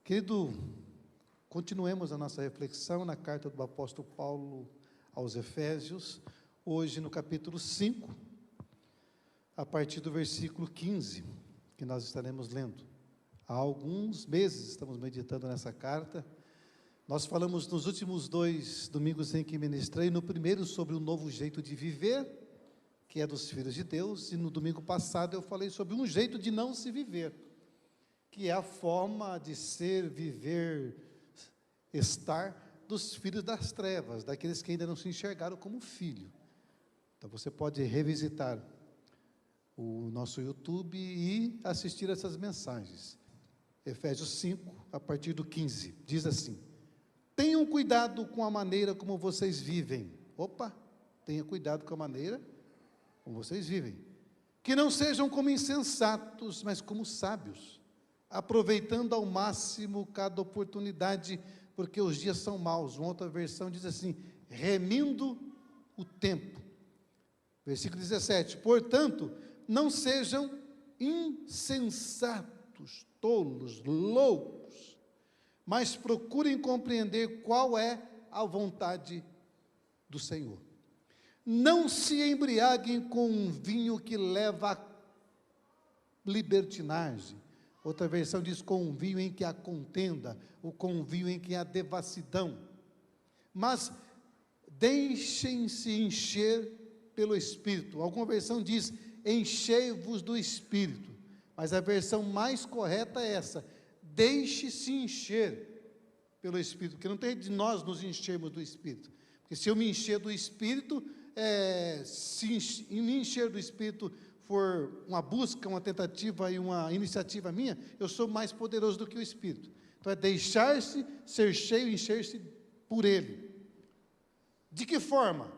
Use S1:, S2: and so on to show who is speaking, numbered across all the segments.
S1: Querido, continuemos a nossa reflexão na carta do apóstolo Paulo aos Efésios, hoje no capítulo 5, a partir do versículo 15, que nós estaremos lendo. Há alguns meses estamos meditando nessa carta. Nós falamos nos últimos 2 domingos em que ministrei, no primeiro sobre o novo jeito de viver, que é dos filhos de Deus, e no domingo passado eu falei sobre um jeito de não se viver, que é a forma de ser, viver, estar dos filhos das trevas, daqueles que ainda não se enxergaram como filho. Então você pode revisitar o nosso YouTube e assistir essas mensagens. Efésios 5, a partir do 15, diz assim: tenham cuidado com a maneira como vocês vivem. Tenha cuidado com a maneira como vocês vivem. Que não sejam como insensatos, mas como sábios, aproveitando ao máximo cada oportunidade, porque os dias são maus. Uma outra versão diz assim: remindo o tempo. Versículo 17: portanto, não sejam insensatos, tolos, loucos, mas procurem compreender qual é a vontade do Senhor. Não se embriaguem com um vinho que leva à libertinagem. Outra versão diz com um vinho em que há contenda, ou com um vinho em que há devassidão. Mas deixem-se encher pelo Espírito. Alguma versão diz: enchei-vos do Espírito. Mas a versão mais correta é essa: deixe-se encher pelo Espírito, porque não tem de nós nos enchermos do Espírito, porque se eu me encher do Espírito, se me encher do Espírito for uma busca, uma tentativa e uma iniciativa minha, eu sou mais poderoso do que o Espírito. Então é deixar-se ser cheio, encher-se por Ele. De que forma?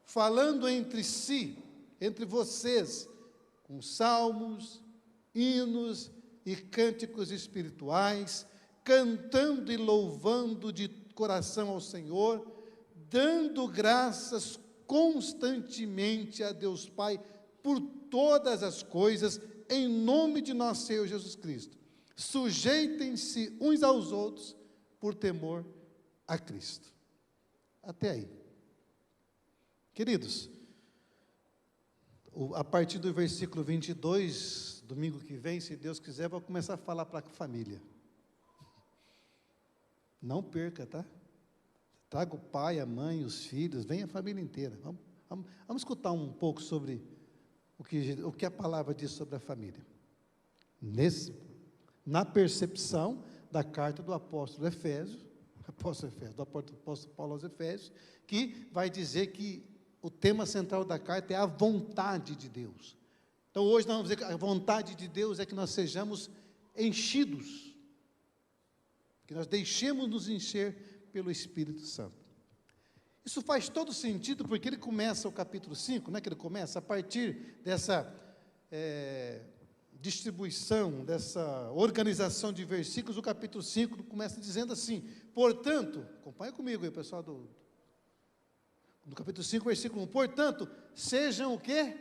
S1: Falando entre si, entre vocês, com salmos, hinos e cânticos espirituais, cantando e louvando de coração ao Senhor, dando graças constantemente a Deus Pai por todas as coisas, em nome de nosso Senhor Jesus Cristo. Sujeitem-se uns aos outros por temor a Cristo. Até aí. Queridos, a partir do versículo 22, domingo que vem, se Deus quiser, eu vou começar a falar para a família. Não perca, tá? Traga o pai, a mãe, os filhos, vem a família inteira. Vamos escutar um pouco sobre o que a palavra diz sobre a família. Na percepção da carta do apóstolo do apóstolo Paulo aos Efésios, que vai dizer que o tema central da carta é a vontade de Deus. Então hoje nós vamos dizer que a vontade de Deus é que nós sejamos enchidos, que nós deixemos nos encher pelo Espírito Santo. Isso faz todo sentido, porque ele começa o capítulo 5, que ele começa a partir dessa distribuição, dessa organização de versículos. O capítulo 5 começa dizendo assim: portanto, acompanha comigo aí, pessoal do capítulo 5, versículo 1, portanto, sejam o quê?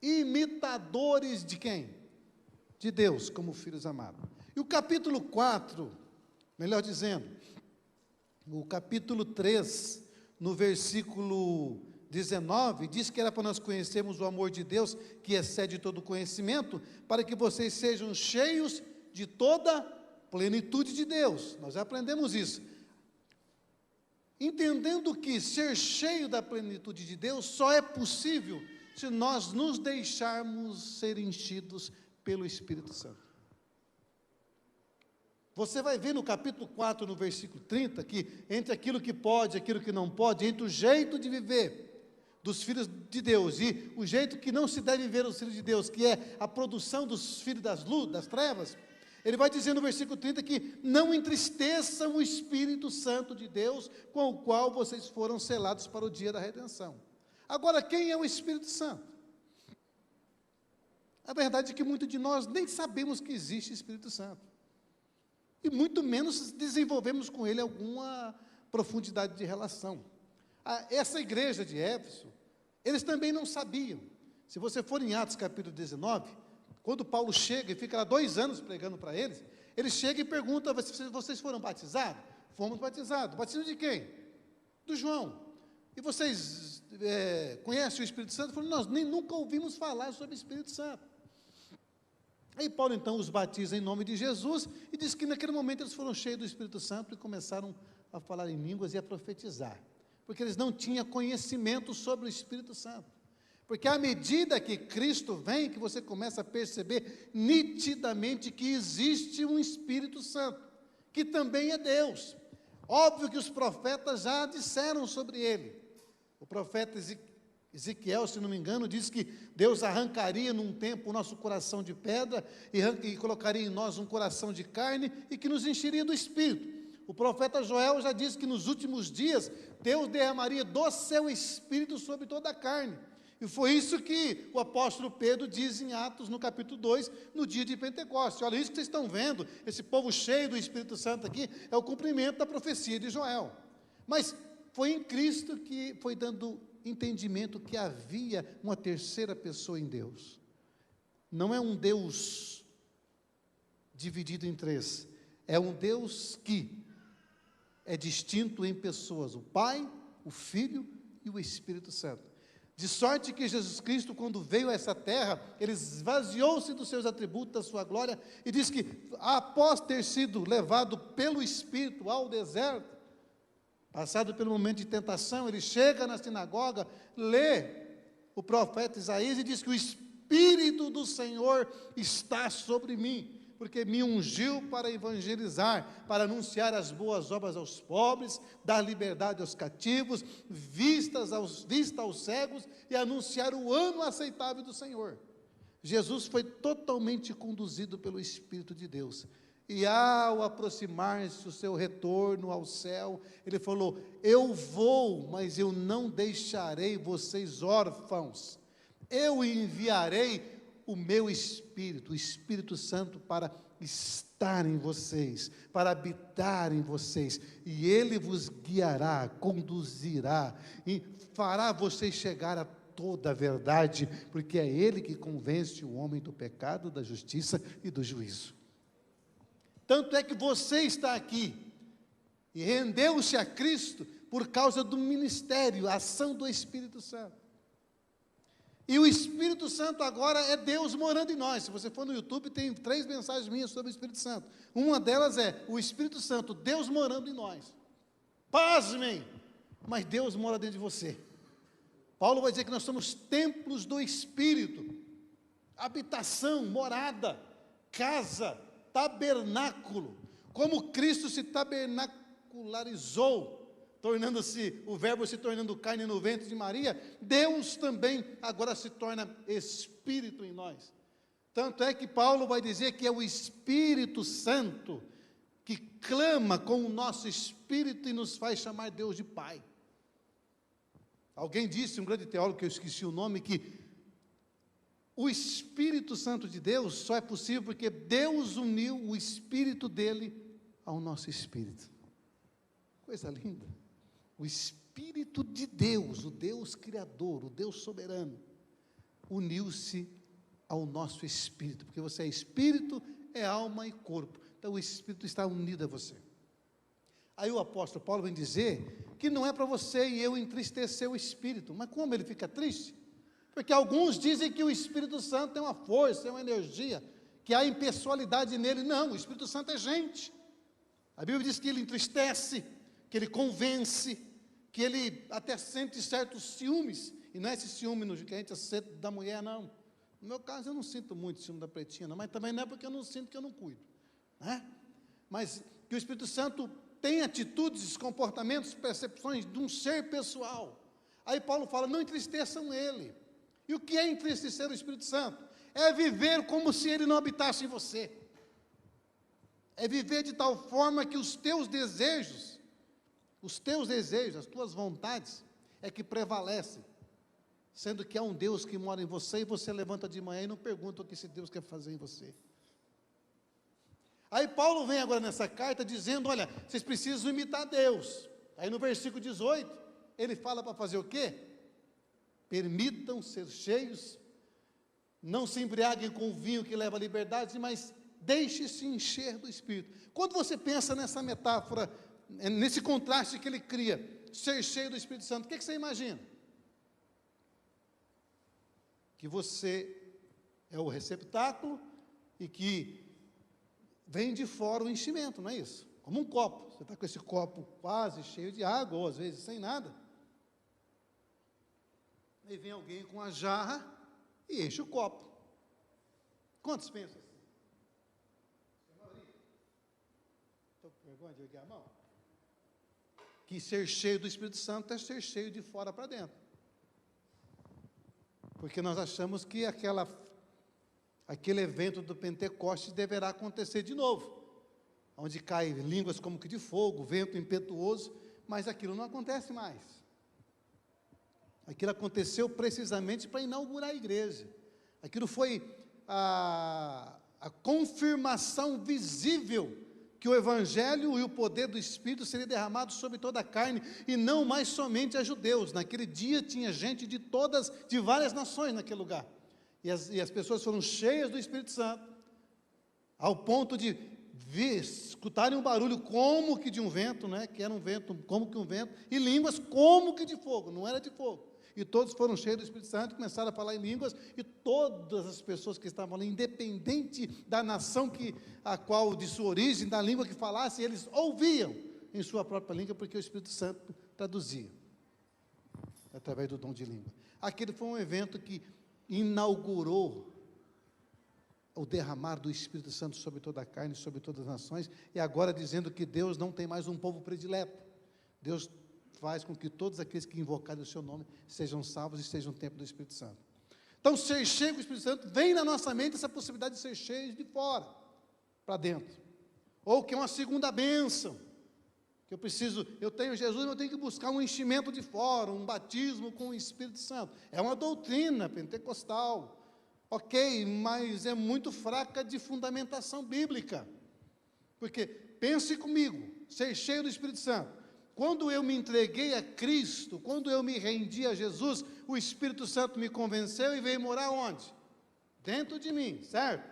S1: Imitadores de quem? De Deus, como filhos amados. E o capítulo 4, melhor dizendo, o capítulo 3, no versículo 19, diz que era para nós conhecermos o amor de Deus, que excede todo conhecimento, para que vocês sejam cheios de toda plenitude de Deus. Nós já aprendemos isso. Entendendo que ser cheio da plenitude de Deus só é possível se nós nos deixarmos ser enchidos pelo Espírito Santo. Você vai ver no capítulo 4, no versículo 30, que entre aquilo que pode e aquilo que não pode, entre o jeito de viver dos filhos de Deus e o jeito que não se deve viver os filhos de Deus, que é a produção dos filhos das trevas, ele vai dizer no versículo 30 que não entristeçam o Espírito Santo de Deus, com o qual vocês foram selados para o dia da redenção. Agora, quem é o Espírito Santo? A verdade é que muitos de nós nem sabemos que existe Espírito Santo. E muito menos desenvolvemos com ele alguma profundidade de relação. Essa igreja de Éfeso, eles também não sabiam. Se você for em Atos capítulo 19, quando Paulo chega e fica lá 2 anos pregando para eles, Ele chega e pergunta: vocês foram batizados? Fomos batizados. Batismo de quem? Do João. E vocês conhecem o Espírito Santo? Ele falou: nós nunca ouvimos falar sobre o Espírito Santo. Aí Paulo então os batiza em nome de Jesus e diz que naquele momento eles foram cheios do Espírito Santo e começaram a falar em línguas e a profetizar, porque eles não tinham conhecimento sobre o Espírito Santo. Porque à medida que Cristo vem, que você começa a perceber nitidamente que existe um Espírito Santo, que também é Deus. Óbvio que os profetas já disseram sobre ele. O profeta Ezequiel, se não me engano, diz que Deus arrancaria num tempo o nosso coração de pedra e colocaria em nós um coração de carne e que nos encheria do Espírito. O profeta Joel já disse que nos últimos dias Deus derramaria do seu Espírito sobre toda a carne. E foi isso que o apóstolo Pedro diz em Atos, no capítulo 2, no dia de Pentecostes. Olha, isso que vocês estão vendo, esse povo cheio do Espírito Santo aqui, é o cumprimento da profecia de Joel. Mas foi em Cristo que foi dando entendimento que havia uma terceira pessoa em Deus. Não é um Deus dividido em três, é um Deus que é distinto em pessoas, o Pai, o Filho e o Espírito Santo. De sorte que Jesus Cristo, quando veio a essa terra, ele esvaziou-se dos seus atributos, da sua glória, e diz que, após ter sido levado pelo Espírito ao deserto, passado pelo momento de tentação, ele chega na sinagoga, lê o profeta Isaías e diz que o Espírito do Senhor está sobre mim, porque me ungiu para evangelizar, para anunciar as boas obras aos pobres, dar liberdade aos cativos, vista aos cegos e anunciar o ano aceitável do Senhor. Jesus foi totalmente conduzido pelo Espírito de Deus. E ao aproximar-se o seu retorno ao céu, ele falou: eu vou, mas eu não deixarei vocês órfãos. Eu enviarei o meu Espírito, o Espírito Santo, para estar em vocês, para habitar em vocês, e Ele vos guiará, conduzirá, e fará vocês chegar a toda a verdade, porque é Ele que convence o homem do pecado, da justiça e do juízo. Tanto é que você está aqui, e rendeu-se a Cristo, por causa do ministério, a ação do Espírito Santo. E o Espírito Santo agora é Deus morando em nós. Se você for no YouTube, tem 3 mensagens minhas sobre o Espírito Santo. Uma delas é o Espírito Santo, Deus morando em nós. Pasmem, mas Deus mora dentro de você. Paulo vai dizer que nós somos templos do Espírito, habitação, morada, casa, tabernáculo. Como Cristo se tabernacularizou, tornando-se, o verbo se tornando carne no ventre de Maria, Deus também agora se torna Espírito em nós. Tanto é que Paulo vai dizer que é o Espírito Santo que clama com o nosso espírito e nos faz chamar Deus de Pai. Alguém disse, um grande teólogo que eu esqueci o nome, que o Espírito Santo de Deus só é possível porque Deus uniu o Espírito dele ao nosso espírito. Coisa linda. O Espírito de Deus, o Deus Criador, o Deus soberano, uniu-se ao nosso espírito, porque você é espírito, é alma e corpo, então o Espírito está unido a você. Aí o apóstolo Paulo vem dizer que não é para você e eu entristecer o Espírito, mas como ele fica triste? Porque alguns dizem que o Espírito Santo tem uma força, é uma energia, que há impessoalidade nele. Não, o Espírito Santo é gente. A Bíblia diz que ele entristece, que ele convence, que ele até sente certos ciúmes, e não é esse ciúme que a gente sente da mulher, não. No meu caso, eu não sinto muito ciúme da pretinha, não, mas também não é porque eu não sinto que eu não cuido, né? Mas que o Espírito Santo tem atitudes, comportamentos, percepções de um ser pessoal. Aí Paulo fala: não entristeçam ele. E o que é entristecer o Espírito Santo? É viver como se ele não habitasse em você. É viver de tal forma que os teus desejos, as tuas vontades, é que prevalecem, sendo que há um Deus que mora em você, e você levanta de manhã e não pergunta o que esse Deus quer fazer em você. Aí Paulo vem agora nessa carta dizendo: olha, vocês precisam imitar Deus. Aí no versículo 18, ele fala para fazer o quê? Permitam ser cheios, não se embriaguem com o vinho que leva à liberdade, mas deixe-se encher do Espírito. Quando você pensa nessa metáfora, nesse contraste que ele cria, ser cheio do Espírito Santo, o que você imagina? Que você é o receptáculo e que vem de fora o enchimento, não é isso? Como um copo, você está com esse copo quase cheio de água, ou às vezes sem nada. Aí vem alguém com a jarra e enche o copo. Quantos pensam assim? Estou com vergonha de erguer a mão? Que ser cheio do Espírito Santo é ser cheio de fora para dentro. Porque nós achamos que aquele evento do Pentecostes deverá acontecer de novo, onde caem línguas como que de fogo, vento impetuoso, mas aquilo não acontece mais. Aquilo aconteceu precisamente para inaugurar a igreja. Aquilo foi a confirmação visível que o Evangelho e o poder do Espírito seria derramado sobre toda a carne, e não mais somente a judeus. Naquele dia tinha gente de várias nações naquele lugar, e as pessoas foram cheias do Espírito Santo, ao ponto de escutarem um barulho como que de um vento, né, que era um vento, como que um vento, e línguas como que de fogo, não era de fogo, e todos foram cheios do Espírito Santo, começaram a falar em línguas, e todas as pessoas que estavam ali, independente da nação a qual de sua origem, da língua que falasse, eles ouviam em sua própria língua, porque o Espírito Santo traduzia, através do dom de língua. Aquele foi um evento que inaugurou o derramar do Espírito Santo sobre toda a carne, sobre todas as nações, e agora dizendo que Deus não tem mais um povo predileto. Deus faz com que todos aqueles que invocarem o seu nome sejam salvos e sejam no templo do Espírito Santo. Então, ser cheio do Espírito Santo, vem na nossa mente essa possibilidade de ser cheio de fora para dentro, ou que é uma segunda bênção, que eu tenho Jesus, mas eu tenho que buscar um enchimento de fora, um batismo com o Espírito Santo. É uma doutrina pentecostal, ok, mas é muito fraca de fundamentação bíblica, porque, pense comigo, ser cheio do Espírito Santo, quando eu me entreguei a Cristo, quando eu me rendi a Jesus, o Espírito Santo me convenceu e veio morar onde? Dentro de mim, certo?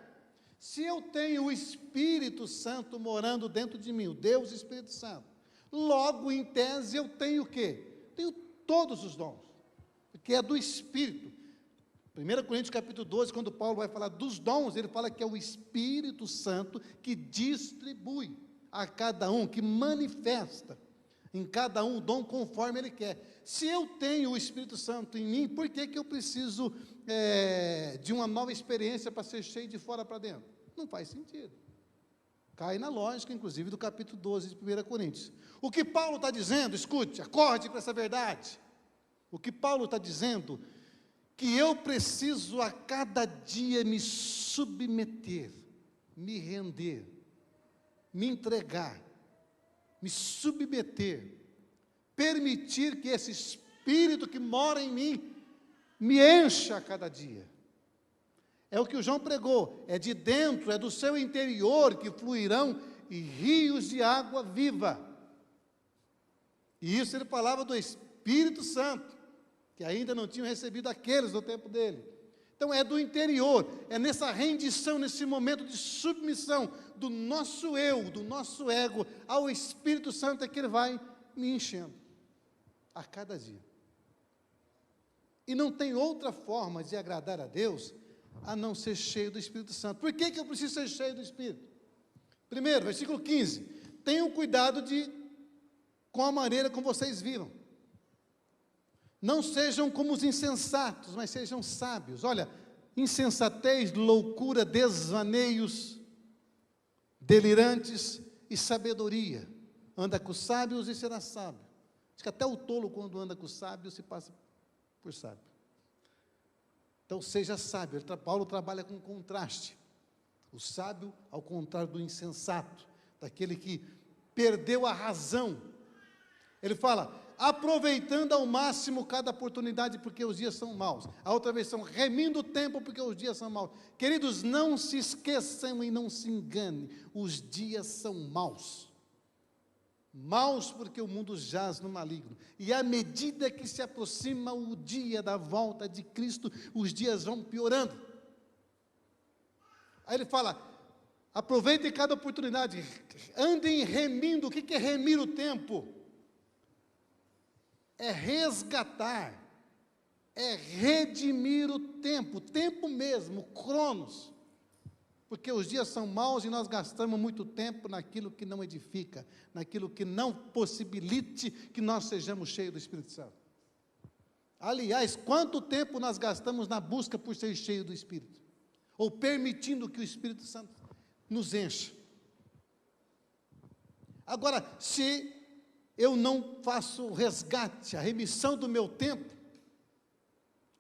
S1: Se eu tenho o Espírito Santo morando dentro de mim, o Deus Espírito Santo, logo, em tese, eu tenho o quê? Tenho todos os dons, porque é do Espírito. 1 Coríntios capítulo 12, quando Paulo vai falar dos dons, ele fala que é o Espírito Santo que distribui a cada um, que manifesta em cada um o dom conforme ele quer. Se eu tenho o Espírito Santo em mim, por que eu preciso de uma nova experiência para ser cheio de fora para dentro? Não faz sentido. Cai na lógica, inclusive, do capítulo 12 de 1 Coríntios. O que Paulo está dizendo, escute, acorde para essa verdade. O que Paulo está dizendo, que eu preciso a cada dia me submeter, me render, me entregar, me submeter, permitir que esse Espírito que mora em mim, me encha a cada dia. É o que o João pregou, é de dentro, é do seu interior que fluirão rios de água viva. E isso ele falava do Espírito Santo, que ainda não tinham recebido aqueles no tempo dele. Então é do interior, é nessa rendição, nesse momento de submissão do nosso eu, do nosso ego, ao Espírito Santo, é que ele vai me enchendo, a cada dia. E não tem outra forma de agradar a Deus, a não ser cheio do Espírito Santo. Por que eu preciso ser cheio do Espírito? Primeiro, versículo 15, tenham cuidado com a maneira como vocês vivam. Não sejam como os insensatos, mas sejam sábios. Olha, insensatez, loucura, desvaneios, delirantes e sabedoria. Anda com os sábios e será sábio. Acho que até o tolo, quando anda com os sábios, se passa por sábio. Então, seja sábio. Paulo trabalha com contraste. O sábio, ao contrário do insensato, daquele que perdeu a razão. Ele fala, aproveitando ao máximo cada oportunidade, porque os dias são maus. A outra versão, remindo o tempo, porque os dias são maus. Queridos, não se esqueçam e não se enganem, os dias são maus. Maus porque o mundo jaz no maligno. E à medida que se aproxima o dia da volta de Cristo, os dias vão piorando. Aí ele fala, Aproveitem cada oportunidade, andem remindo. O que é remir o tempo? É resgatar, é redimir o tempo mesmo, cronos. Porque os dias são maus e nós gastamos muito tempo naquilo que não edifica, naquilo que não possibilite que nós sejamos cheios do Espírito Santo. Aliás, quanto tempo nós gastamos na busca por ser cheio do Espírito? Ou permitindo que o Espírito Santo nos encha. Agora, se eu não faço o resgate, a remissão do meu tempo,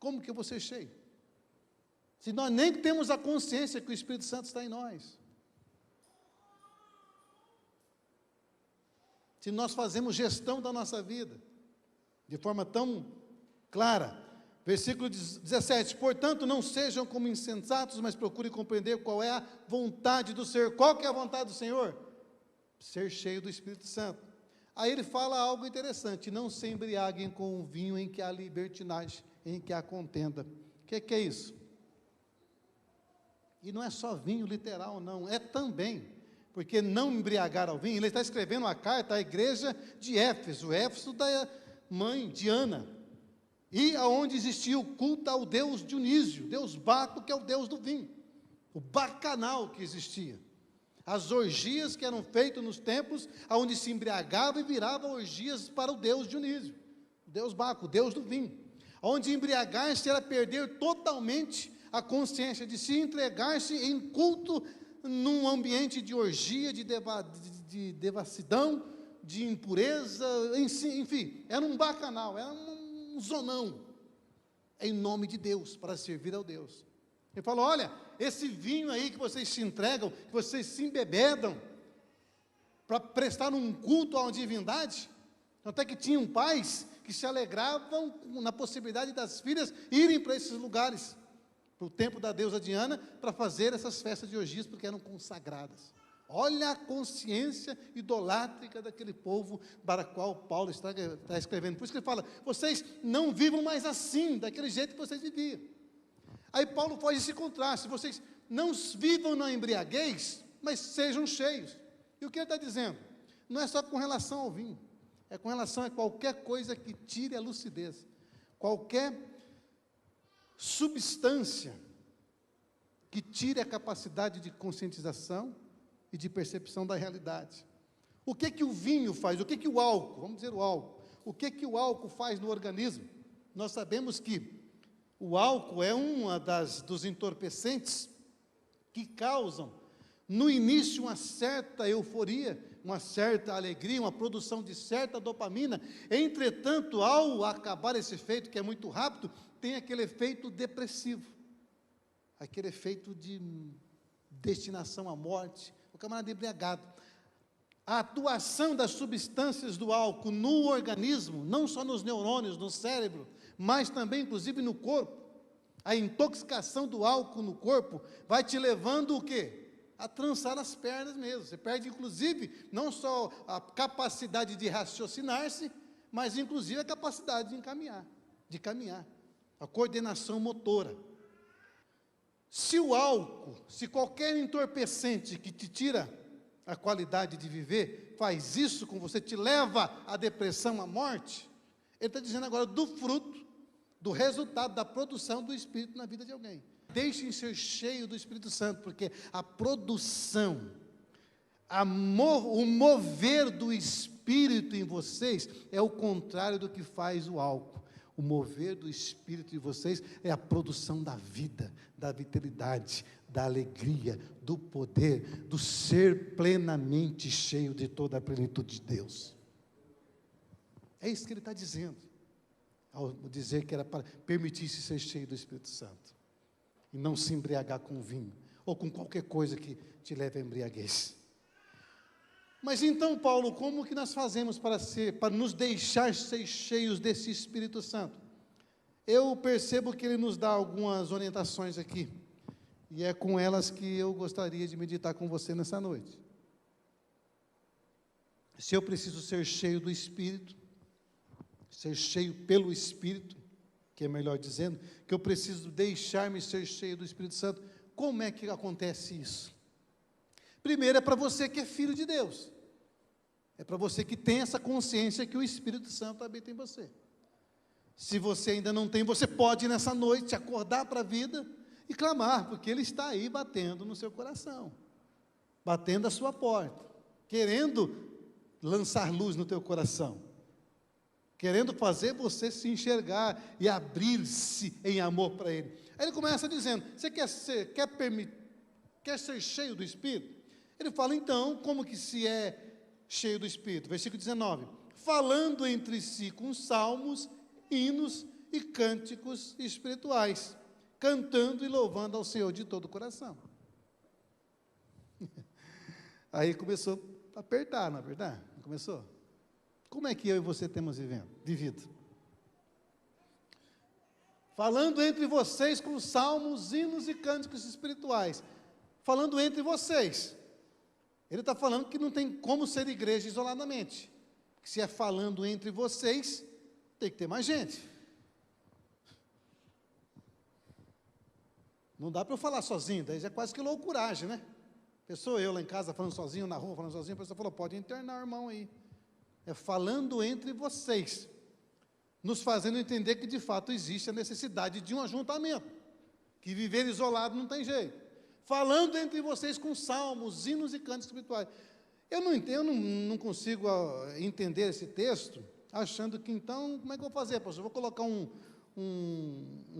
S1: como que eu vou ser cheio? Se nós nem temos a consciência que o Espírito Santo está em nós. Se nós fazemos gestão da nossa vida, de forma tão clara. Versículo 17, portanto, não sejam como insensatos, mas procurem compreender qual é a vontade do Senhor. Qual que é a vontade do Senhor? Ser cheio do Espírito Santo. Aí ele fala algo interessante, não se embriaguem com o vinho em que há libertinagem, em que há contenda. O que é isso? E não é só vinho literal, não, é também, porque não embriagar ao vinho, ele está escrevendo uma carta à igreja de Éfeso, Éfeso da mãe Diana, e aonde existia o culto ao deus Dionísio, deus Baco, que é o deus do vinho, o bacanal que existia, as orgias que eram feitas nos templos, aonde se embriagava e virava orgias para o deus Dionísio, o deus Baco, o deus do vinho, onde embriagar-se era perder totalmente a consciência de se entregar-se em culto num ambiente de orgia, de devassidão, de impureza, enfim, era um bacanal, era um zonão, em nome de Deus, para servir ao Deus. Ele falou, olha, esse vinho aí que vocês se entregam, que vocês se embebedam, para prestar um culto à divindade, até que tinham pais que se alegravam na possibilidade das filhas irem para esses lugares, para o templo da deusa Diana, para fazer essas festas de orgias, porque eram consagradas. Olha a consciência idolátrica daquele povo para o qual Paulo está escrevendo. Por isso que ele fala, vocês não vivam mais assim, daquele jeito que vocês viviam. Aí Paulo faz esse contraste, vocês não vivam na embriaguez, mas sejam cheios. E o que ele está dizendo? Não é só com relação ao vinho, é com relação a qualquer coisa que tire a lucidez, qualquer substância que tire a capacidade de conscientização e de percepção da realidade. O que o vinho faz? O que o álcool, vamos dizer o álcool, o que o álcool faz no organismo? Nós sabemos que o álcool é dos entorpecentes que causam, no início, uma certa euforia, uma certa alegria, uma produção de certa dopamina. Entretanto, ao acabar esse efeito, que é muito rápido, tem aquele efeito depressivo, aquele efeito de destinação à morte, o camarada embriagado. A atuação das substâncias do álcool no organismo, não só nos neurônios, no cérebro, mas também, inclusive, no corpo, a intoxicação do álcool no corpo vai te levando o quê? A trançar as pernas mesmo. Você perde, inclusive, não só a capacidade de raciocinar-se, mas, inclusive, a capacidade de caminhar, a coordenação motora. Se o álcool, se qualquer entorpecente que te tira a qualidade de viver, faz isso com você, te leva à depressão, à morte, ele está dizendo agora do fruto, do resultado da produção do Espírito na vida de alguém. Deixem ser cheio do Espírito Santo, porque a produção, o mover do Espírito em vocês é o contrário do que faz o álcool. O mover do Espírito em vocês é a produção da vida, da vitalidade, da alegria, do poder, do ser plenamente cheio de toda a plenitude de Deus. É isso que ele está dizendo, ao dizer que era para permitir-se ser cheio do Espírito Santo, e não se embriagar com vinho, ou com qualquer coisa que te leve à embriaguez. Mas então, Paulo, como que nós fazemos para nos deixar ser cheios desse Espírito Santo? Eu percebo que ele nos dá algumas orientações aqui, e é com elas que eu gostaria de meditar com você nessa noite. Se eu preciso ser cheio do Espírito, ser cheio pelo Espírito, que é melhor dizendo, que eu preciso deixar-me ser cheio do Espírito Santo, como é que acontece isso? Primeiro é para você que é filho de Deus. É para você que tem essa consciência que o Espírito Santo habita em você. Se você ainda não tem, você pode nessa noite acordar para a vida e clamar, porque Ele está aí batendo no seu coração, batendo a sua porta, querendo lançar luz no teu coração, querendo fazer você se enxergar e abrir-se em amor para Ele. Aí ele começa dizendo, você quer ser cheio do Espírito? Ele fala, então, como que se é cheio do Espírito? Versículo 19, falando entre si com salmos, hinos e cânticos espirituais, cantando e louvando ao Senhor de todo o coração. Aí começou a apertar, não é verdade? Não começou? Como é que eu e você temos vivido? Falando entre vocês com salmos, hinos e cânticos espirituais. Falando entre vocês. Ele está falando que não tem como ser igreja isoladamente. Se é falando entre vocês, tem que ter mais gente. Não dá para eu falar sozinho, daí já é quase que loucuragem, né? Pessoa eu lá em casa falando sozinho, na rua falando sozinho, a pessoa falou, pode internar o irmão aí. É falando entre vocês, nos fazendo entender que de fato existe a necessidade de um ajuntamento, que viver isolado não tem jeito. Falando entre vocês com salmos, hinos e cantos espirituais. Eu não consigo entender esse texto, achando que então, como é que eu vou fazer, pastor? Eu vou colocar um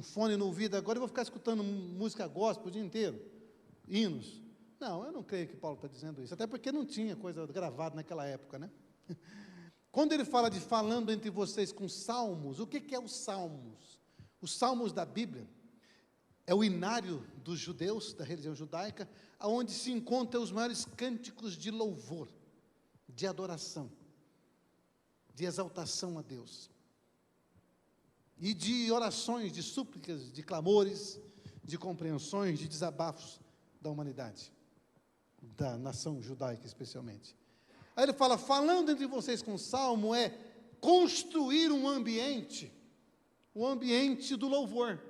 S1: fone no ouvido agora e vou ficar escutando música gospel o dia inteiro, hinos. Não, eu não creio que Paulo está dizendo isso, até porque não tinha coisa gravada naquela época, né? Quando ele fala de falando entre vocês com salmos, o que é os salmos? Os salmos da Bíblia é o inário dos judeus, da religião judaica, onde se encontram os maiores cânticos de louvor, de adoração, de exaltação a Deus, e de orações, de súplicas, de clamores, de compreensões, de desabafos da humanidade, da nação judaica especialmente. Aí ele fala, falando entre vocês com salmo, é construir um ambiente do louvor,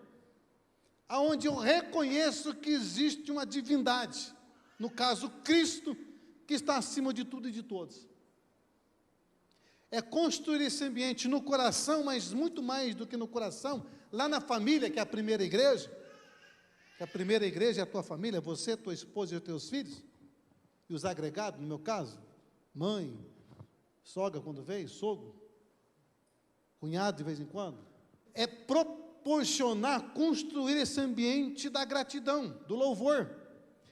S1: aonde eu reconheço que existe uma divindade, no caso Cristo, que está acima de tudo e de todos. É construir esse ambiente no coração, mas muito mais do que no coração, lá na família, que é a primeira igreja, que a primeira igreja é a tua família, você, tua esposa e os teus filhos, e os agregados, no meu caso, mãe, sogra quando veio, sogro, cunhado de vez em quando, é proporcionar, construir esse ambiente da gratidão, do louvor,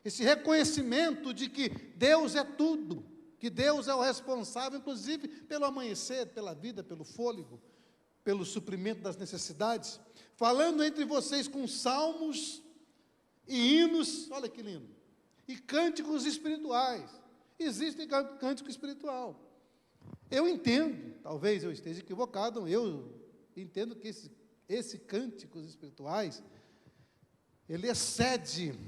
S1: esse reconhecimento de que Deus é tudo, que Deus é o responsável, inclusive, pelo amanhecer, pela vida, pelo fôlego, pelo suprimento das necessidades, falando entre vocês com salmos e hinos, olha que lindo, e cânticos espirituais. Existe cântico espiritual. Eu entendo, talvez eu esteja equivocado, eu entendo que esse cânticos espirituais, ele excede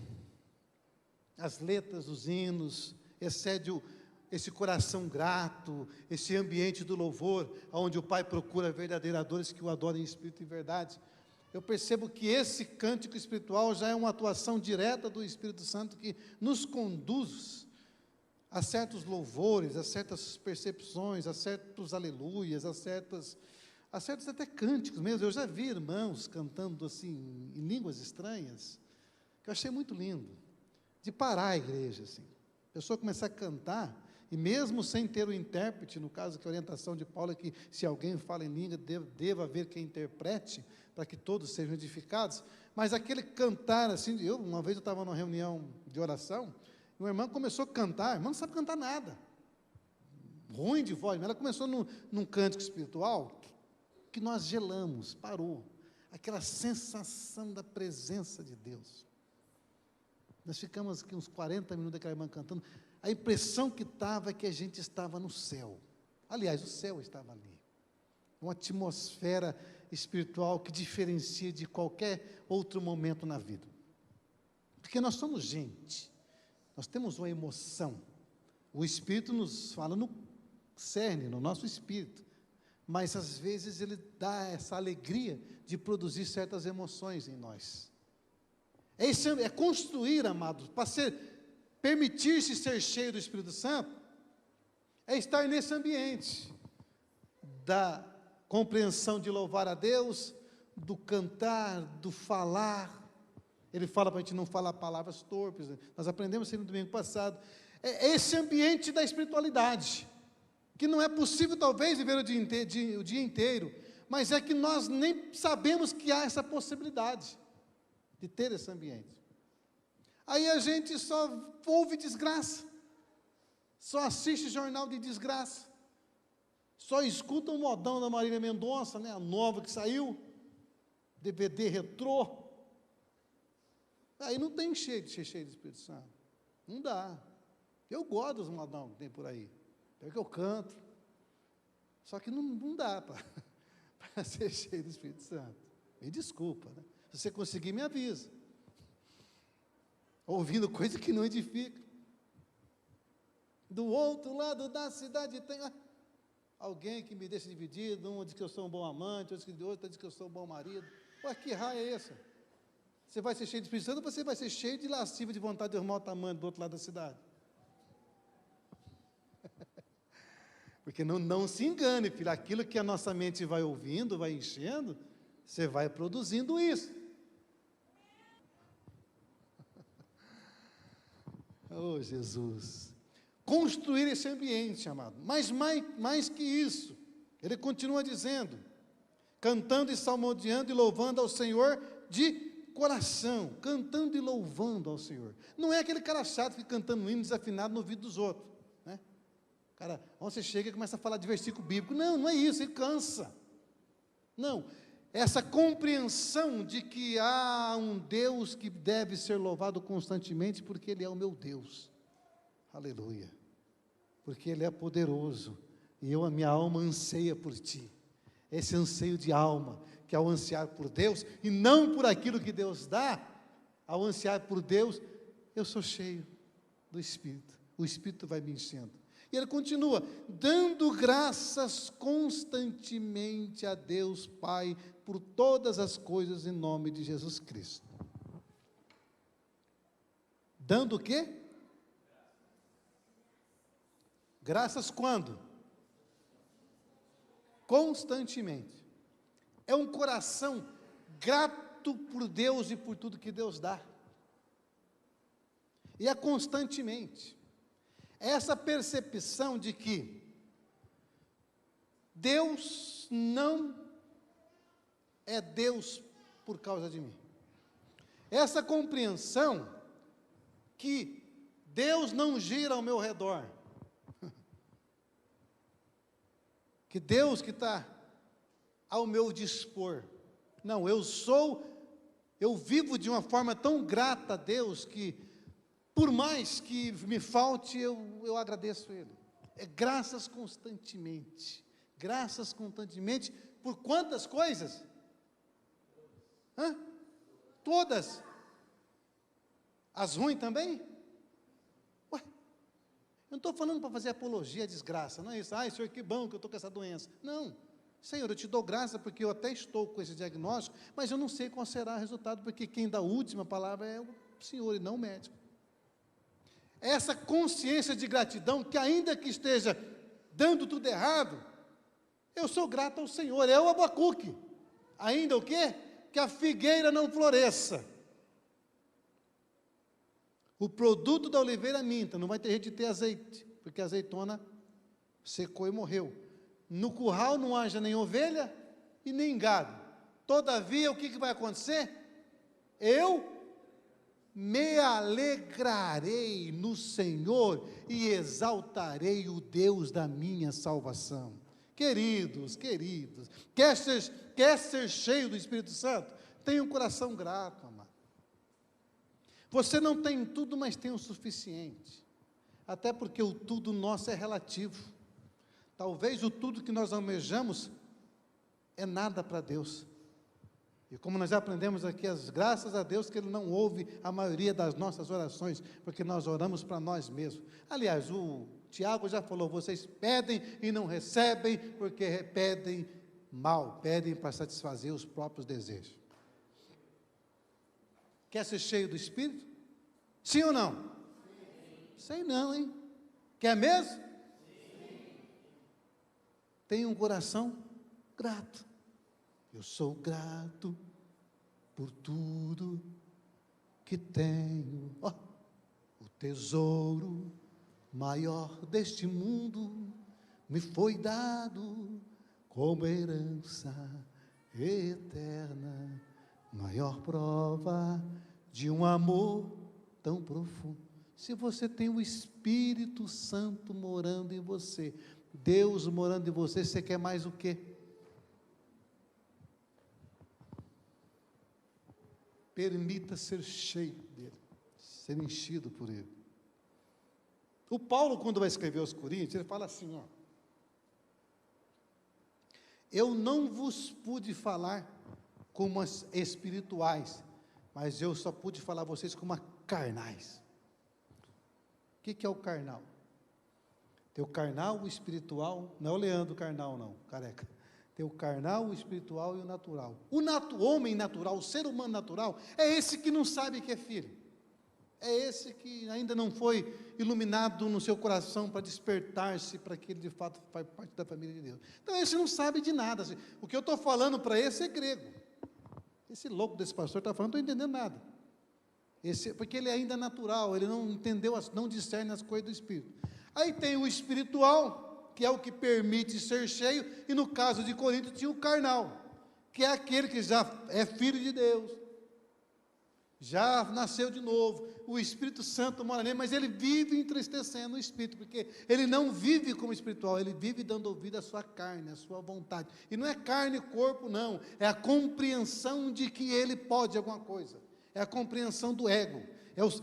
S1: as letras dos hinos, excede esse coração grato, esse ambiente do louvor, onde o Pai procura verdadeiros adoradores que o adorem em espírito e verdade. Eu percebo que esse cântico espiritual já é uma atuação direta do Espírito Santo que nos conduz a certos louvores, a certas percepções, a certos aleluias, a certos até cânticos mesmo. Eu já vi irmãos cantando assim, em línguas estranhas, que eu achei muito lindo, de parar a igreja, assim. A pessoa começar a cantar, e mesmo sem ter o intérprete, no caso que a orientação de Paulo é que se alguém fala em língua, deva haver quem interprete, para que todos sejam edificados, mas aquele cantar assim, uma vez eu estava numa reunião de oração, e uma irmã começou a cantar, a irmã não sabe cantar nada, ruim de voz, mas ela começou num cântico espiritual, que nós gelamos, parou, aquela sensação da presença de Deus. Nós ficamos aqui uns 40 minutos daquela irmã cantando, a impressão que estava é que a gente estava no céu, aliás, o céu estava ali, uma atmosfera espiritual que diferencia de qualquer outro momento na vida, porque nós somos gente, nós temos uma emoção, o Espírito nos fala no cerne, no nosso espírito, mas às vezes ele dá essa alegria de produzir certas emoções em nós. É construir, amados, para ser permitir-se ser cheio do Espírito Santo é estar nesse ambiente da compreensão de louvar a Deus, do cantar, do falar. Ele fala para a gente não falar palavras torpes, nós aprendemos isso no domingo passado. É esse ambiente da espiritualidade, que não é possível talvez viver o dia inteiro, mas é que nós nem sabemos que há essa possibilidade de ter esse ambiente. Aí a gente só ouve desgraça, só assiste jornal de desgraça, só escuta um modão da Marília Mendonça, né, a nova que saiu, DVD retrô. Aí não tem jeito de ser cheio do Espírito Santo, não dá. Eu gosto dos modão que tem por aí, é que eu canto, só que não dá para ser cheio do Espírito Santo. Me desculpa, né? Se você conseguir, me avisa. Ouvindo coisa que não edifica. Do outro lado da cidade tem alguém que me deixa dividido, um diz que eu sou um bom amante, outro diz que eu sou um bom marido. Ué, que raio é essa? Você vai ser cheio de Espírito Santo ou você vai ser cheio de lasciva, de vontade de arrumar o tamanho do outro lado da cidade? Porque não se engane, filho, aquilo que a nossa mente vai ouvindo, vai enchendo, você vai produzindo isso. Oh, Jesus! Construir esse ambiente, amado. Mas mais que isso, ele continua dizendo, cantando e salmodiando e louvando ao Senhor de coração, cantando e louvando ao Senhor. Não é aquele cara chato que cantando um hino desafinado no ouvido dos outros, né? Cara, você chega e começa a falar de versículo bíblico. Não é isso, ele cansa. Não, essa compreensão de que há um Deus que deve ser louvado constantemente, porque Ele é o meu Deus. Aleluia. Porque Ele é poderoso, e a minha alma anseia por Ti. Esse anseio de alma, que ao ansiar por Deus, e não por aquilo que Deus dá, ao ansiar por Deus, eu sou cheio do Espírito, o Espírito vai me enchendo. E ele continua, dando graças constantemente a Deus Pai, por todas as coisas em nome de Jesus Cristo. Dando o quê? Graças quando? Constantemente. É um coração grato por Deus e por tudo que Deus dá. E é constantemente. Essa percepção de que Deus não é Deus por causa de mim. Essa compreensão que Deus não gira ao meu redor. Que Deus que está ao meu dispor. Não, eu vivo de uma forma tão grata a Deus que, por mais que me falte, eu agradeço Ele. É graças constantemente. Graças constantemente. Por quantas coisas? Todas. As ruins também? Ué, eu não estou falando para fazer apologia à desgraça, não é isso. Ai, Senhor, que bom que eu estou com essa doença. Não. Senhor, eu te dou graça porque eu até estou com esse diagnóstico, mas eu não sei qual será o resultado, porque quem dá a última palavra é o Senhor e não o médico. Essa consciência de gratidão, que ainda que esteja dando tudo errado, eu sou grato ao Senhor. É o Abacuque. Ainda o quê? Que a figueira não floresça. O produto da oliveira minta, não vai ter jeito de ter azeite, porque a azeitona secou e morreu. No curral não haja nem ovelha e nem gado. Todavia, o que vai acontecer? Eu me alegrarei no Senhor e exaltarei o Deus da minha salvação. Queridos, quer ser cheio do Espírito Santo? Tenha um coração grato, amado. Você não tem tudo, mas tem o suficiente. Até porque o tudo nosso é relativo. Talvez o tudo que nós almejamos é nada para Deus. E como nós já aprendemos aqui, graças a Deus que Ele não ouve a maioria das nossas orações, porque nós oramos para nós mesmos. Aliás, o Tiago já falou, vocês pedem e não recebem, porque pedem mal, pedem para satisfazer os próprios desejos. Quer ser cheio do Espírito? Sim ou não? Sim. Sei não, hein? Quer mesmo? Sim. Tem um coração grato. Eu sou grato por tudo que tenho. Oh, o tesouro maior deste mundo me foi dado como herança eterna, maior prova de um amor tão profundo. Se você tem o Espírito Santo morando em você, Deus morando em você, você quer mais o quê? Permita ser cheio dele, ser enchido por ele. O Paulo, quando vai escrever aos Coríntios, ele fala assim, ó: eu não vos pude falar como as espirituais, mas eu só pude falar a vocês como carnais. O que é o carnal? Tem o carnal, o espiritual, não é o Leandro carnal não, careca. Tem o carnal, o espiritual e o natural. O homem natural, o ser humano natural, é esse que não sabe que é filho. É esse que ainda não foi iluminado no seu coração para despertar-se para que ele de fato faz parte da família de Deus. Então esse não sabe de nada. O que eu estou falando para esse é grego. Esse louco desse pastor está falando, não estou entendendo nada. Porque ele ainda é natural, ele não entendeu, não discerne as coisas do Espírito. Aí tem o espiritual, que é o que permite ser cheio, e no caso de Corinto tinha o carnal, que é aquele que já é filho de Deus, já nasceu de novo, o Espírito Santo mora nele, mas ele vive entristecendo o Espírito, porque ele não vive como espiritual, ele vive dando ouvido à sua carne, à sua vontade, e não é carne e corpo não, é a compreensão de que ele pode alguma coisa, é a compreensão do ego,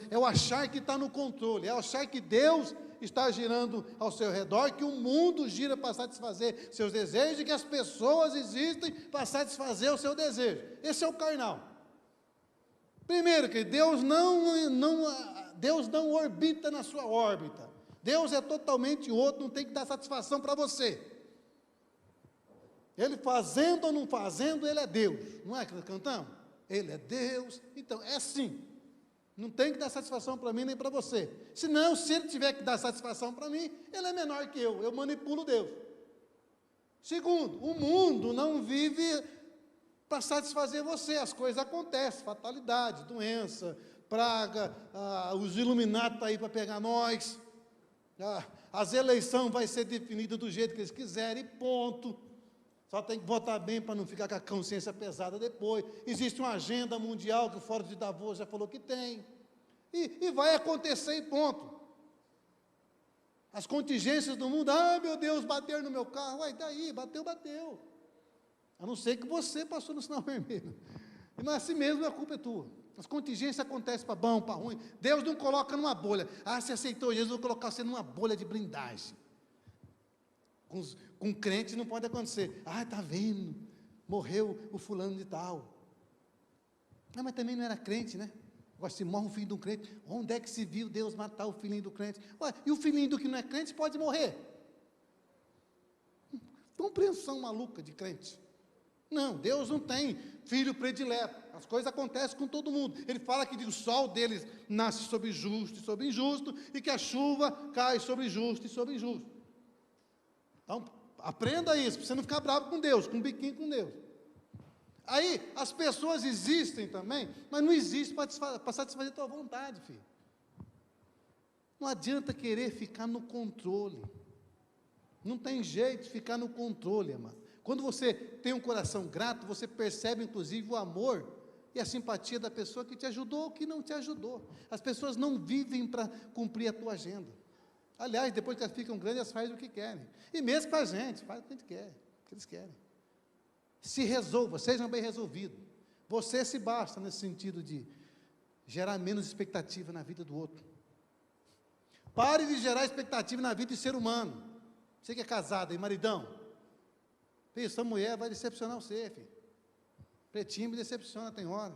S1: é o achar que está no controle, é o achar que Deus está girando ao seu redor, que o mundo gira para satisfazer seus desejos, e que as pessoas existem para satisfazer o seu desejo. Esse é o carnal. Primeiro, que Deus não orbita na sua órbita. Deus é totalmente outro, não tem que dar satisfação para você. Ele fazendo ou não fazendo, ele é Deus. Não é que nós cantamos? Ele é Deus. Então, é assim. Não tem que dar satisfação para mim nem para você. Senão, se ele tiver que dar satisfação para mim, ele é menor que eu manipulo Deus. Segundo, o mundo não vive para satisfazer você, as coisas acontecem, fatalidade, doença, praga, os Illuminati estão aí para pegar nós, as eleições vão ser definidas do jeito que eles quiserem, ponto. Só tem que votar bem para não ficar com a consciência pesada depois. Existe uma agenda mundial que o Fórum de Davos já falou que tem. E vai acontecer e ponto. As contingências do mundo, meu Deus, bateram no meu carro. Ué, daí, bateu. A não ser que você passou no sinal vermelho. E não é assim mesmo, a culpa é tua. As contingências acontecem para bom, para ruim. Deus não coloca numa bolha. Você aceitou Jesus, vou colocar você numa bolha de blindagem. Com crente não pode acontecer. Está vendo, morreu o fulano de tal. Mas também não era crente, né? Agora, se morre um filho de um crente, onde é que se viu Deus matar o filhinho do crente? Ué, e o filhinho do que não é crente pode morrer? Compreensão maluca de crente. Não, Deus não tem filho predileto. As coisas acontecem com todo mundo. Ele fala que o sol deles nasce sobre justo e sobre injusto, e que a chuva cai sobre justo e sobre injusto. Então, aprenda isso, para você não ficar bravo com Deus, com um biquinho com Deus. Aí, as pessoas existem também, mas não existem para satisfazer a tua vontade, filho. Não adianta querer ficar no controle. Não tem jeito de ficar no controle, amado. Quando você tem um coração grato, você percebe, inclusive, o amor e a simpatia da pessoa que te ajudou ou que não te ajudou. As pessoas não vivem para cumprir a tua agenda. Aliás, depois que elas ficam grandes, elas fazem o que querem. E mesmo para a gente, faz o que a gente quer, o que eles querem. Se resolva, sejam bem resolvidos. Você se basta nesse sentido de gerar menos expectativa na vida do outro. Pare de gerar expectativa na vida de ser humano. Você que é casado e maridão, filho, essa mulher vai decepcionar você, filho. Pretinho me decepciona, tem hora.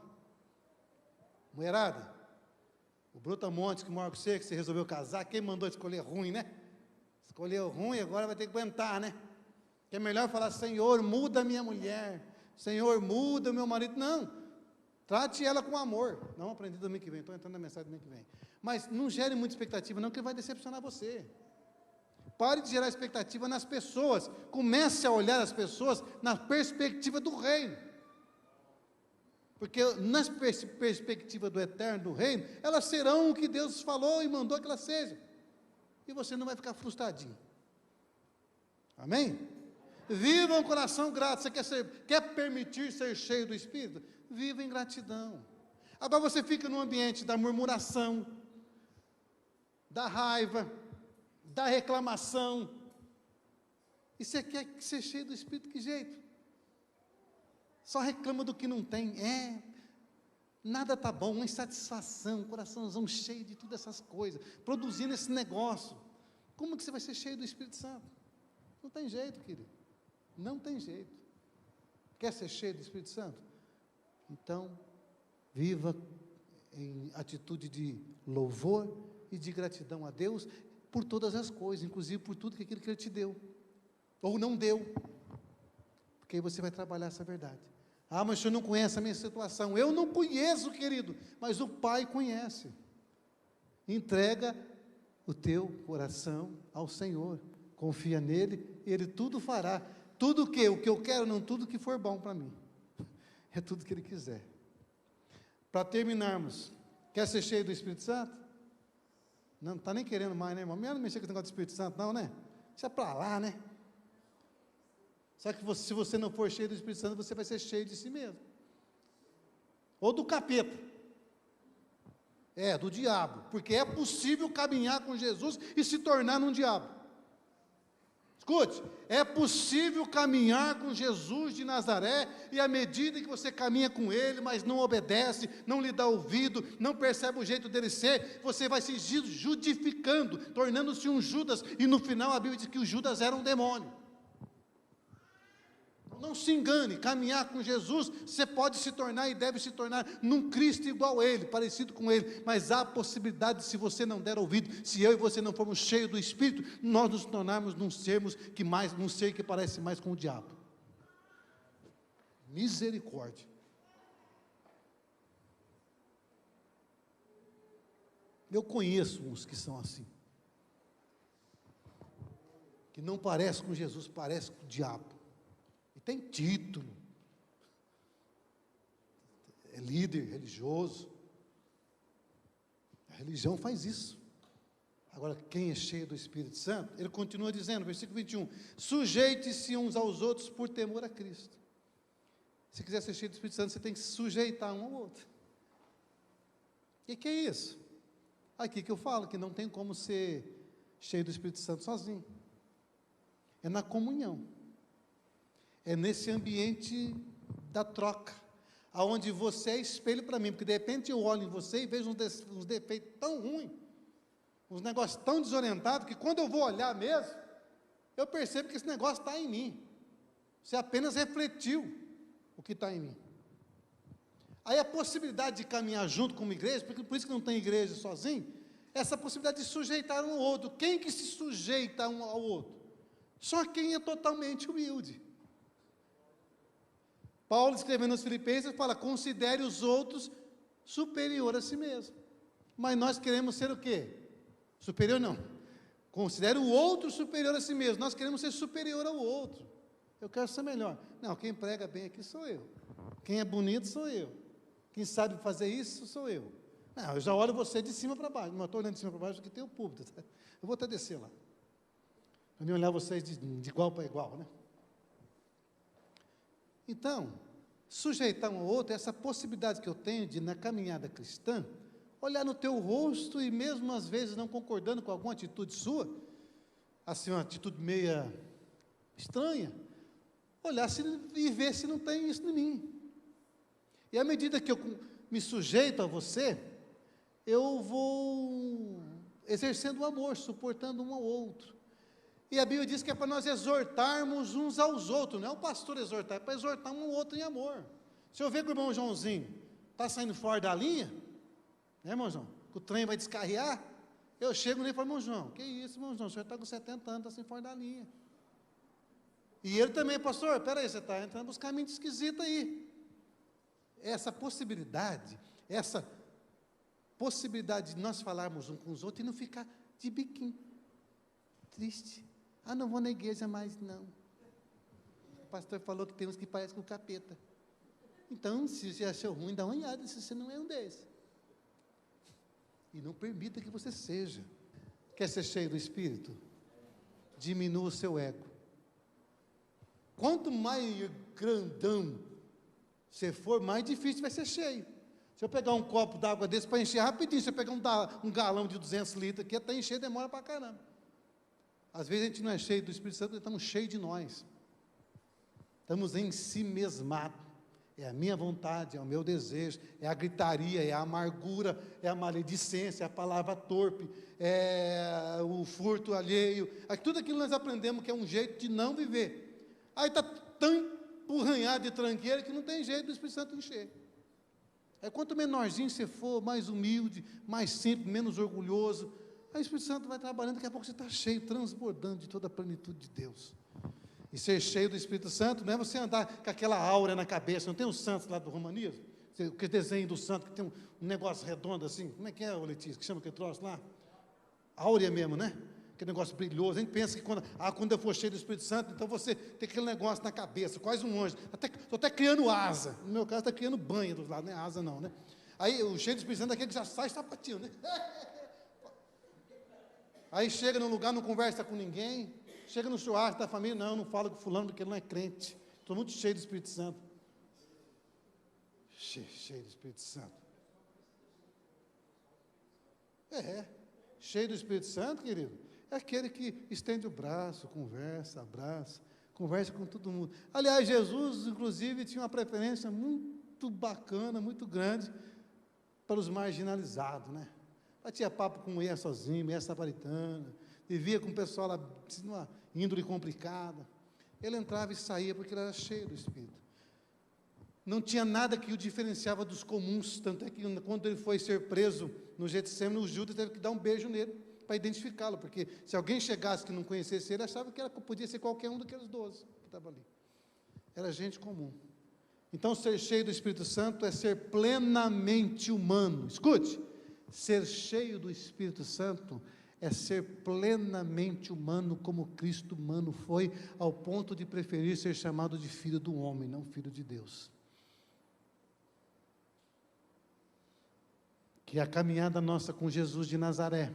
S1: Mulherada, o Brutamontes que mora com você, que você resolveu casar, quem mandou escolher ruim, né? Escolheu ruim, agora vai ter que aguentar, né? Que é melhor falar, Senhor, muda a minha mulher, Senhor, muda o meu marido. Não, Trate ela com amor. Não aprendi domingo que vem, estou entrando na mensagem domingo que vem. Mas não gere muita expectativa, não, que vai decepcionar você. Pare de gerar expectativa nas pessoas. Comece a olhar as pessoas na perspectiva do reino. Porque na perspectiva do eterno, do reino, elas serão o que Deus falou e mandou que elas sejam. E você não vai ficar frustradinho. Amém? Viva um coração grato. Você quer permitir ser cheio do Espírito? Viva em gratidão. Agora você fica no ambiente da murmuração, da raiva, da reclamação. E você quer ser cheio do Espírito, que jeito? Só reclama do que não tem. Nada está bom, uma insatisfação, coraçãozão cheio de todas essas coisas, produzindo esse negócio. Como que você vai ser cheio do Espírito Santo? Não tem jeito, querido. Não tem jeito. Quer ser cheio do Espírito Santo? Então, viva em atitude de louvor e de gratidão a Deus por todas as coisas, inclusive por tudo que aquilo que Ele te deu, ou não deu, porque aí você vai trabalhar essa verdade. Mas o senhor não conhece a minha situação. Eu não conheço, querido, mas o Pai conhece. Entrega o teu coração ao Senhor, confia nele, Ele tudo fará. Tudo o que eu quero, não tudo que for bom para mim, é tudo que Ele quiser. Para terminarmos, quer ser cheio do Espírito Santo? Não está nem querendo mais, né, irmão? Não mexer com esse negócio do Espírito Santo, não, né? Isso é para lá, né? Só que se você não for cheio do Espírito Santo, você vai ser cheio de si mesmo. Ou do capeta. Do diabo. Porque é possível caminhar com Jesus e se tornar um diabo. Escute, é possível caminhar com Jesus de Nazaré, e à medida que você caminha com Ele, mas não obedece, não lhe dá ouvido, não percebe o jeito dele ser, você vai se judificando, tornando-se um Judas, e no final a Bíblia diz que o Judas era um demônio. Não se engane, caminhar com Jesus, você pode se tornar e deve se tornar num Cristo igual a Ele, parecido com Ele, mas há a possibilidade, se você não der ouvido, se eu e você não formos cheios do Espírito, nós nos tornarmos num ser que parece mais com o diabo. Misericórdia. Eu conheço uns que são assim, que não parece com Jesus, parece com o diabo. Tem título, é líder religioso, a religião faz isso. Agora, quem é cheio do Espírito Santo, ele continua dizendo, versículo 21, sujeite-se uns aos outros por temor a Cristo. Se quiser ser cheio do Espírito Santo, você tem que se sujeitar um ao outro. O que é isso? Aqui que eu falo, que não tem como ser cheio do Espírito Santo sozinho, é na comunhão. É nesse ambiente da troca, aonde você é espelho para mim, porque de repente eu olho em você e vejo uns defeitos tão ruins, uns negócios tão desorientados, que quando eu vou olhar mesmo, eu percebo que esse negócio está em mim. Você apenas refletiu o que está em mim. Aí a possibilidade de caminhar junto com uma igreja, porque por isso que não tem igreja sozinho, essa possibilidade de sujeitar um ao outro. Quem que se sujeita um ao outro? Só quem é totalmente humilde. Paulo, escrevendo aos Filipenses, fala, considere os outros superior a si mesmo. Mas nós queremos ser o quê? Superior não. Considere o outro superior a si mesmo. Nós queremos ser superior ao outro. Eu quero ser melhor. Não, quem prega bem aqui sou eu. Quem é bonito sou eu. Quem sabe fazer isso sou eu. Não, eu já olho você de cima para baixo. Não estou olhando de cima para baixo porque tem o púlpito. Eu vou até descer lá. Para mim olhar vocês de igual para igual, né? Então, sujeitar um ao outro, essa possibilidade que eu tenho de, na caminhada cristã, olhar no teu rosto e mesmo às vezes não concordando com alguma atitude sua, assim, uma atitude meia estranha, olhar e ver se não tem isso em mim. E à medida que eu me sujeito a você, eu vou exercendo o amor, suportando um ao outro. E a Bíblia diz que é para nós exortarmos uns aos outros, não é o pastor exortar, é para exortar um ao outro em amor. Se eu ver que o irmão Joãozinho está saindo fora da linha, né, irmão João, que o trem vai descarriar, eu chego nele e falo, irmão João, que isso, irmão João, o senhor está com 70 anos, está saindo fora da linha. E ele também, pastor, peraí, você está entrando nos caminhos esquisitos aí. essa possibilidade de nós falarmos uns com os outros e não ficar de biquinho, triste. Ah, não vou na igreja mais, não. O pastor falou que tem uns que parecem com o capeta. Então, se você achou ruim, dá uma olhada se você não é um desses. E não permita que você seja. Quer ser cheio do Espírito? Diminua o seu ego. Quanto mais grandão você for, mais difícil vai ser cheio. Se eu pegar um copo d'água desse para encher rapidinho, se eu pegar um galão de 200 litros aqui, até encher demora para caramba. Às vezes a gente não é cheio do Espírito Santo, estamos cheios de nós. Estamos em si mesmados. É a minha vontade, é o meu desejo, é a gritaria, é a amargura, é a maledicência, é a palavra torpe, é o furto alheio, tudo aquilo nós aprendemos que é um jeito de não viver. Aí está tão empurranhado de tranqueira que não tem jeito do Espírito Santo encher. Quanto menorzinho você for, mais humilde, mais simples, menos orgulhoso, aí o Espírito Santo vai trabalhando, daqui a pouco você está cheio, transbordando de toda a plenitude de Deus. E ser cheio do Espírito Santo não é você andar com aquela áurea na cabeça. Não tem os santos lá do romanismo? Aquele desenho do santo que tem um negócio redondo assim. Como é que é, Letícia? Que chama aquele troço lá? Áurea mesmo, né? Aquele negócio brilhoso. A gente pensa que quando eu for cheio do Espírito Santo, então você tem aquele negócio na cabeça, quase um anjo. Estou até criando asa. No meu caso, está criando banha dos lados, não é asa não, né? Aí o cheio do Espírito Santo é aquele que já sai sapatinho, né? Aí chega num lugar, não conversa com ninguém. Chega no churrasco da família, não fala com fulano porque ele não é crente. Estou muito cheio do Espírito Santo. Cheio do Espírito Santo. Cheio do Espírito Santo, querido. É aquele que estende o braço, conversa, abraça, conversa com todo mundo. Aliás, Jesus, inclusive, tinha uma preferência muito bacana, muito grande para os marginalizados, né? Batia papo com mulher sozinha, mulher samaritana, vivia com o pessoal lá, numa índole complicada. Ele entrava e saía porque ele era cheio do Espírito. Não tinha nada que o diferenciava dos comuns, tanto é que quando ele foi ser preso no Getsemane, o Judas teve que dar um beijo nele para identificá-lo, porque se alguém chegasse que não conhecesse ele, achava que podia ser qualquer um daqueles 12 que estava ali. Era gente comum. Então, ser cheio do Espírito Santo é ser plenamente humano. Escute, ser cheio do Espírito Santo é ser plenamente humano, como Cristo humano foi, ao ponto de preferir ser chamado de filho do homem, não filho de Deus. Que a caminhada nossa com Jesus de Nazaré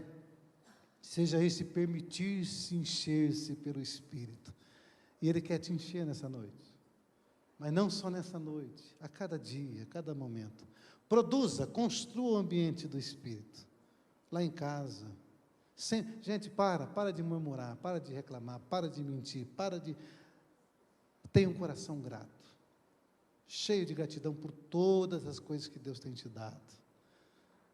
S1: seja esse permitir-se encher-se pelo Espírito. E Ele quer te encher nessa noite. Mas não só nessa noite, a cada dia, a cada momento. Produza, construa o ambiente do Espírito. Lá em casa. Gente, para de murmurar, para de reclamar, para de mentir, tenha um coração grato, cheio de gratidão por todas as coisas que Deus tem te dado,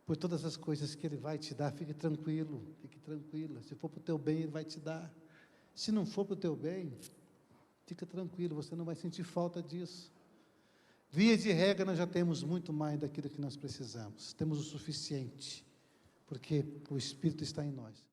S1: por todas as coisas que Ele vai te dar. Fique tranquila, se for para o teu bem, Ele vai te dar. Se não for para o teu bem, fica tranquilo, você não vai sentir falta disso. Via de regra, nós já temos muito mais daquilo que nós precisamos, temos o suficiente, porque o Espírito está em nós.